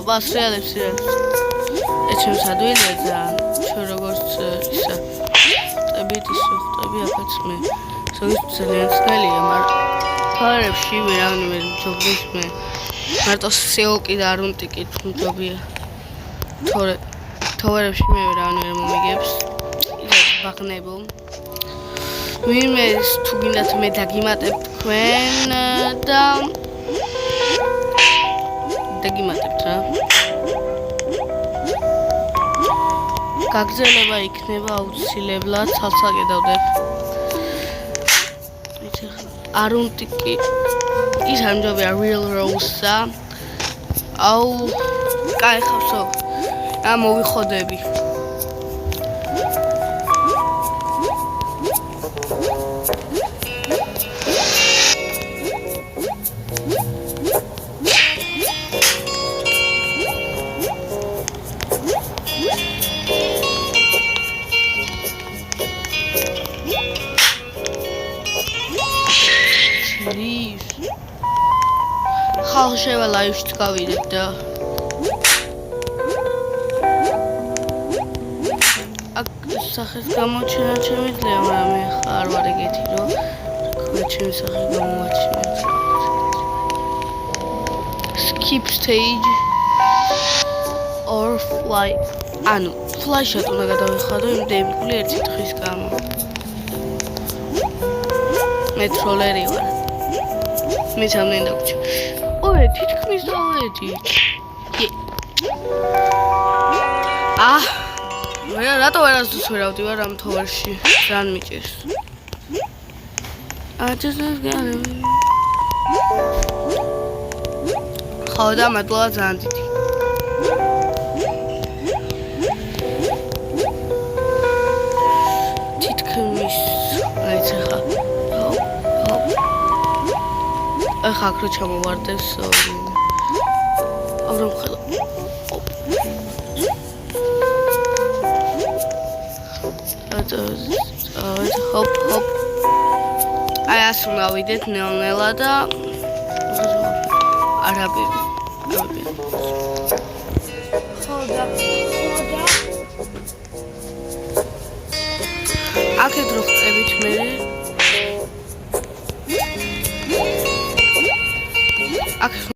Basrayalım Eçim sadıyla da çorogos ise tabii yok tabii yapatma. Sonuçta lenskali ama tarif şey veran verim çok düşme. Mert seok idarun tiket tabii. Tarif şey veran verim omegebs. Baknebom. Mime stuginat me dagimateb თქვენ და დაგიმატებთ რა. გაგრძელება იქნება აუცილებლად ცალსაკედავდებ. არუნტიკი ის ამჯობია real rose-ა. აუ კაი ხავსო. მოვიხოდები. ხალხშევა ლაივში გავიდეთ და აქ სახეს გამოჩენა შემიძლია, მაგრამ მე ხარ ვარ ეგეთი, რომ ჩემი სახე გამოაჩინოთ. Skip stage or fly. ანუ fly-შად უნდა გადავიხადო იმდენად ერთი დღის გამო. მე ტროლერი ვარ. მე სამნენ დაგჭი. Oy, თითქმის დავედი. მე რატო ვერასდროს ვერ ავდივარ ამ თოვარში? რან მიჭირს? ხო და მადლობა ძალიან დიდი. თითქმის აიც ხა. ახლა აქრო ჩამოვარდეს ავრამ ხელა ჰოპ ჰოპ აი ასე მოვიდეთ ნელ-ნელა და არაბი ხოდა აქეთ რო ხწებით მე